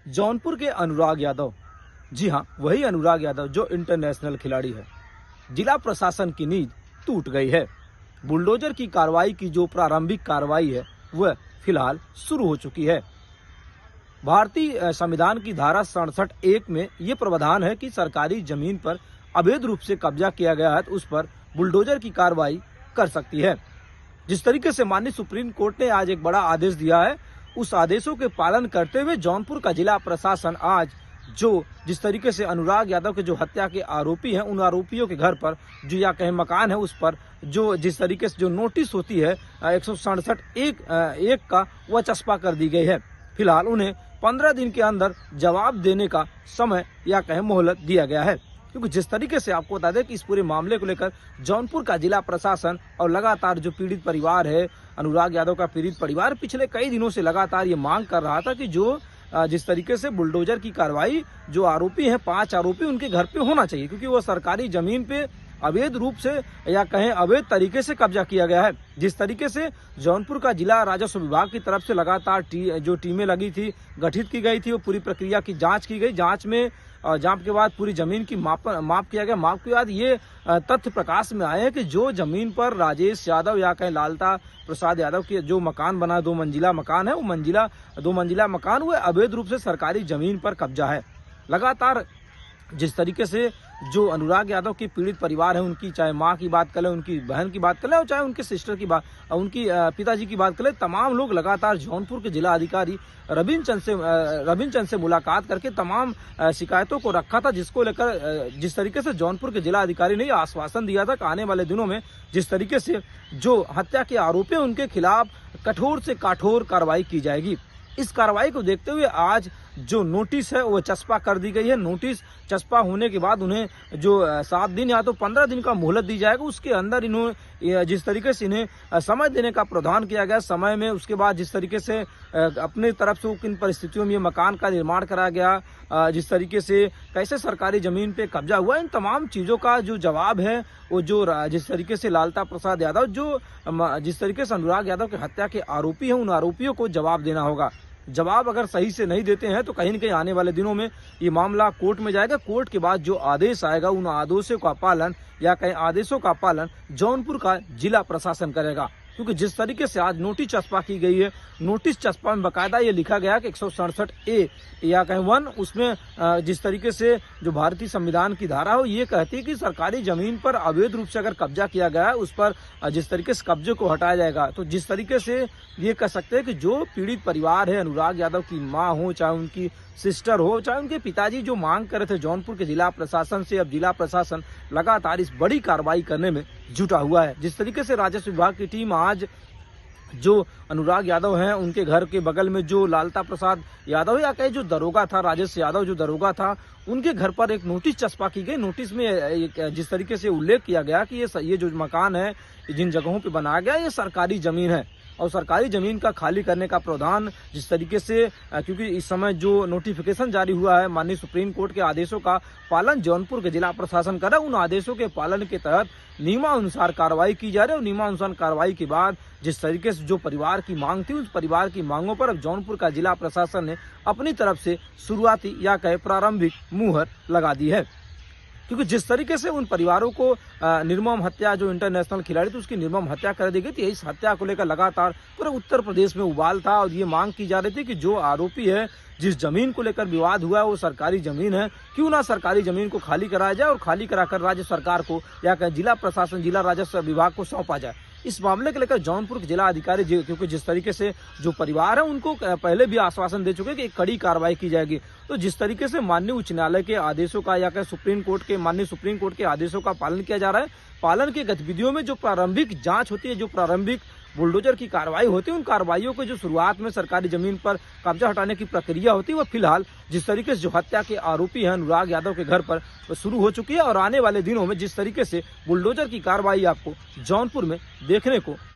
जौनपुर के अनुराग यादव, जी हाँ, वही अनुराग यादव जो इंटरनेशनल खिलाड़ी है। जिला प्रशासन की नींद टूट गई है। बुलडोजर की कार्रवाई की जो प्रारंभिक कार्रवाई है वह फिलहाल शुरू हो चुकी है। भारतीय संविधान की धारा 67(1) में ये प्रावधान है कि सरकारी जमीन पर अवैध रूप से कब्जा किया गया है तो उस पर बुलडोजर की कार्रवाई कर सकती है। जिस तरीके से माननीय सुप्रीम कोर्ट ने आज एक बड़ा आदेश दिया है, उस आदेशों के पालन करते हुए जौनपुर का जिला प्रशासन आज जिस तरीके से अनुराग यादव के जो हत्या के आरोपी हैं, उन आरोपियों के घर पर जो या कहीं मकान है उस पर जिस तरीके से जो नोटिस होती है 167(1) का वह चस्पा कर दी गई है। फिलहाल उन्हें 15 दिन के अंदर जवाब देने का समय या कहीं मोहलत दिया गया है। क्योंकि जिस तरीके से आपको बता दें कि इस पूरे मामले को लेकर जौनपुर का जिला प्रशासन और लगातार जो पीड़ित परिवार है, अनुराग यादव का पीड़ित परिवार पिछले कई दिनों से लगातार ये मांग कर रहा था कि जिस तरीके से बुलडोजर की कार्रवाई जो आरोपी हैं 5 आरोपी उनके घर पे होना चाहिए, क्योंकि वो सरकारी जमीन पे अवैध रूप से या कहें अवैध तरीके से कब्जा किया गया है। जिस तरीके से जौनपुर का जिला राजस्व विभाग की तरफ से लगातार जो टीमें लगी थी, गठित की गई थी, वो पूरी प्रक्रिया की जांच की गई। जांच के बाद पूरी जमीन की माप किया गया। माप के बाद ये तथ्य प्रकाश में आए हैं कि जो जमीन पर राजेश यादव या कहें लालता प्रसाद यादव के जो मकान बना 2 मंजिला मकान है, वो 2 मंजिला मकान वो अवैध रूप से सरकारी जमीन पर कब्जा है। लगातार जिस तरीके से जो अनुराग यादव के पीड़ित परिवार है, उनकी चाहे माँ की बात करें, उनकी बहन की बात करें और चाहे उनके सिस्टर की बात, उनकी पिताजी की बात करें, तमाम लोग लगातार जौनपुर के जिला अधिकारी रविंद्र चंद से मुलाकात करके तमाम शिकायतों को रखा था, जिसको लेकर जिस तरीके से जौनपुर के जिला अधिकारी ने आश्वासन दिया था कि आने वाले दिनों में जिस तरीके से जो हत्या के आरोपी हैं उनके खिलाफ कठोर से कठोर कार्रवाई की जाएगी। इस कार्रवाई को देखते हुए आज जो नोटिस है वो चस्पा कर दी गई है। नोटिस चस्पा होने के बाद उन्हें जो 7 दिन या तो 15 दिन का मोहलत दी जाएगा, उसके अंदर इन्होंने जिस तरीके से इन्हें समय देने का प्रावधान किया गया समय में, उसके बाद जिस तरीके से अपने तरफ से किन परिस्थितियों में ये मकान का निर्माण करा गया, जिस तरीके से कैसे सरकारी जमीन पे कब्जा हुआ, इन तमाम चीज़ों का जो जवाब है वो जिस तरीके से लालता प्रसाद यादव जिस तरीके से अनुराग यादव के हत्या के आरोपी हैं, उन आरोपियों को जवाब देना होगा। जवाब अगर सही से नहीं देते हैं तो कहीं न कहीं आने वाले दिनों में ये मामला कोर्ट में जाएगा। कोर्ट के बाद जो आदेश आएगा उन आदेशों का पालन या कहीं आदेशों का पालन जौनपुर का जिला प्रशासन करेगा। क्योंकि जिस तरीके से आज नोटिस चस्पा की गई है, नोटिस चस्पा में बाकायदा ये लिखा गया कि 167(a) या कहीं 1 उसमें जिस तरीके से जो भारतीय संविधान की धारा हो ये कहती है कि सरकारी जमीन पर अवैध रूप से अगर कब्जा किया गया है उस पर जिस तरीके से कब्जे को हटाया जाएगा। तो जिस तरीके से ये कह सकते हैं कि जो पीड़ित परिवार है, अनुराग यादव की माँ हो, चाहे उनकी सिस्टर हो, चाहे उनके पिताजी जो मांग कर रहे थे जौनपुर के जिला प्रशासन से, अब जिला प्रशासन लगातार इस बड़ी कार्रवाई करने में जुटा हुआ है। जिस तरीके से राजस्व विभाग की टीम आज जो अनुराग यादव हैं उनके घर के बगल में जो लालता प्रसाद यादव या कहे जो दरोगा था, राजेश यादव जो दरोगा था, उनके घर पर एक नोटिस चस्पा की गई। नोटिस में जिस तरीके से उल्लेख किया गया कि ये जो मकान है जिन जगहों पे बनाया गया ये सरकारी जमीन है और सरकारी जमीन का खाली करने का प्रावधान जिस तरीके से क्योंकि इस समय जो नोटिफिकेशन जारी हुआ है माननीय सुप्रीम कोर्ट के आदेशों का पालन जौनपुर के जिला प्रशासन कर रहा है, उन आदेशों के पालन के तहत नियमानुसार कार्रवाई की जा रही है। और नियमानुसार कार्रवाई के बाद जिस तरीके से जो परिवार की मांग थी उस परिवार की मांगों पर अब जौनपुर का जिला प्रशासन ने अपनी तरफ से शुरुआती या कहे प्रारंभिक मुहर लगा दी है। क्योंकि जिस तरीके से उन परिवारों को निर्मम हत्या जो इंटरनेशनल खिलाड़ी थी उसकी निर्मम हत्या कर दी गई थी, इस हत्या को लेकर लगातार पूरे उत्तर प्रदेश में उबाल था और ये मांग की जा रही थी कि जो आरोपी है, जिस जमीन को लेकर विवाद हुआ है वो सरकारी जमीन है, क्यों ना सरकारी जमीन को खाली कराया जाए और खाली कराकर राज्य सरकार को या जिला प्रशासन, जिला राजस्व विभाग को सौंपा जाए। इस मामले को लेकर जौनपुर के जिला अधिकारी क्योंकि जिस तरीके से जो परिवार है उनको पहले भी आश्वासन दे चुके कि एक कड़ी कार्रवाई की जाएगी। तो जिस तरीके से माननीय उच्च न्यायालय के आदेशों का या माननीय सुप्रीम कोर्ट के आदेशों का पालन किया जा रहा है, पालन की गतिविधियों में जो प्रारंभिक जांच होती है, जो प्रारंभिक बुलडोजर की कार्रवाई होती है, उन कार्रवाइयों को जो शुरुआत में सरकारी जमीन पर कब्जा हटाने की प्रक्रिया होती है वो फिलहाल जिस तरीके से जो हत्या के आरोपी हैं अनुराग यादव के घर पर शुरू हो चुकी है। और आने वाले दिनों में जिस तरीके से बुलडोजर की कार्रवाई आपको जौनपुर में देखने को